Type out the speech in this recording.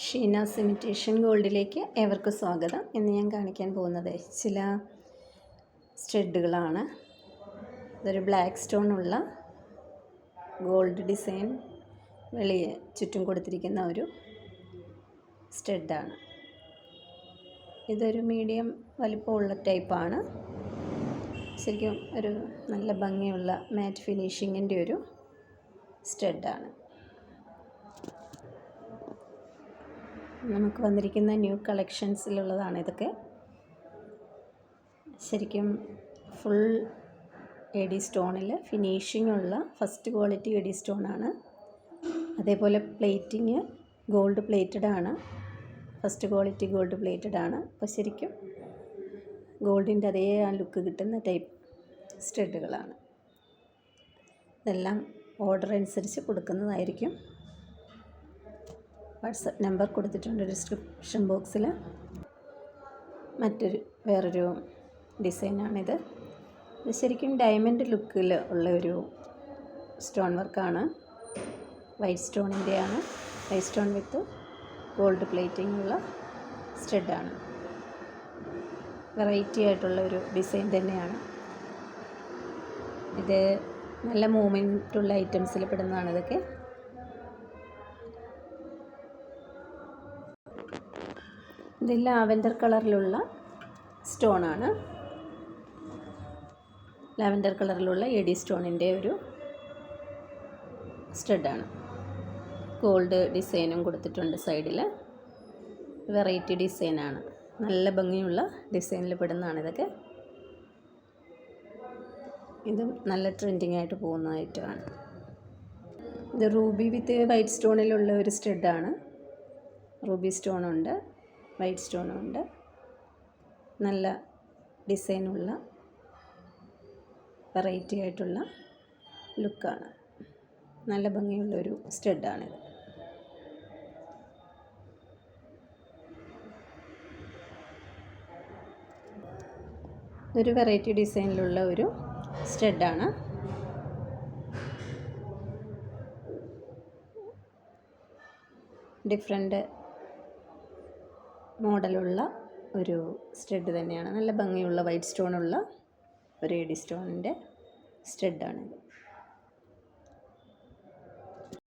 Sheena's imitation ഗോൾഡിലേക്ക് ഏവർക്കും സ്വാഗതം. ഇന്ന് ഞാൻ കാണിക്കാൻ പോകുന്നത് ചില സ്റ്റഡുകളാണ്. ഇതൊരു ബ്ലാക്ക് സ്റ്റോൺ ഉള്ള ഗോൾഡ് ഡിസൈൻ ചുറ്റും കൊടുത്തിരിക്കുന്ന ഒരു സ്റ്റഡാണ്. ഇതൊരു മീഡിയം വലിപ്പമുള്ള ടൈപ്പാണ്. ശരിക്കും ഒരു നല്ല ഭംഗിയുള്ള മാറ്റ് ഫിനിഷിങ്ങിൻ്റെ ഒരു സ്റ്റഡാണ്. നമുക്ക് വന്നിരിക്കുന്ന ന്യൂ കളക്ഷൻസിലുള്ളതാണ് ഇതൊക്കെ. ശരിക്കും ഫുൾ എ ഡി സ്റ്റോണിൽ ഫിനിഷിംഗ് ഉള്ള ഫസ്റ്റ് ക്വാളിറ്റി എ ഡി സ്റ്റോണാണ്. അതേപോലെ പ്ലേറ്റിങ് ഗോൾഡ് പ്ലേറ്റഡ് ആണ്. ഫസ്റ്റ് ക്വാളിറ്റി ഗോൾഡ് പ്ലേറ്റഡ് ആണ്. അപ്പോൾ ശരിക്കും ഗോൾഡിൻ്റെ അതേ ആ ലുക്ക് കിട്ടുന്ന ടൈപ്പ് സ്റ്റഡുകളാണ്. ഇതെല്ലാം ഓർഡർ അനുസരിച്ച് കൊടുക്കുന്നതായിരിക്കും. വാട്സപ്പ് നമ്പർ കൊടുത്തിട്ടുണ്ട് ഡിസ്ക്രിപ്ഷൻ ബോക്സിൽ. വേറൊരു ഡിസൈനാണിത്. ഇത് ശരിക്കും ഡയമണ്ട് ലുക്കിൽ ഉള്ള ഒരു സ്റ്റോൺ വർക്കാണ്. വൈറ്റ് സ്റ്റോണിൻ്റെയാണ്. White stone with gold plating ഉള്ള സ്റ്റഡാണ്. വെറൈറ്റി ആയിട്ടുള്ള ഒരു ഡിസൈൻ തന്നെയാണ് ഇത്. നല്ല മൂവ്മെൻറ്റുള്ള ഐറ്റംസിൽ പെടുന്നതാണ് ഇതൊക്കെ. ഇത് ലാവൻഡർ കളറിലുള്ള സ്റ്റോണാണ്. ലാവൻഡർ കളറിലുള്ള എ ഡി സ്റ്റോണിൻ്റെ ഒരു സ്റ്റഡാണ്. ഗോൾഡ് ഡിസൈനും കൊടുത്തിട്ടുണ്ട് സൈഡിൽ. വെറൈറ്റി ഡിസൈനാണ്. നല്ല ഭംഗിയുള്ള ഡിസൈനിൽ പെടുന്നതാണ് ഇതൊക്കെ. ഇതും നല്ല ട്രെൻഡിങ് ആയിട്ട് പോകുന്ന ഐറ്റമാണ്. ഇത് റൂബി വിത്ത് വൈറ്റ് സ്റ്റോണിലുള്ള ഒരു സ്റ്റഡാണ്. Ruby സ്റ്റോണുണ്ട്, white സ്റ്റോണുണ്ട്. നല്ല ഡിസൈനുള്ള വെറൈറ്റി ആയിട്ടുള്ള ലുക്കാണ്. നല്ല ഭംഗിയുള്ളൊരു സ്റ്റഡാണിത്. ഒരു വെറൈറ്റി ഡിസൈനിലുള്ള ഒരു സ്റ്റഡാണ്. ഡിഫറെൻ്റ് മോഡലുള്ള ഒരു സ്റ്റഡ് തന്നെയാണ്. നല്ല ഭംഗിയുള്ള വൈറ്റ് സ്റ്റോണുള്ള ഒരു എ ഡി സ്റ്റോണിൻ്റെ സ്റ്റഡാണിത്.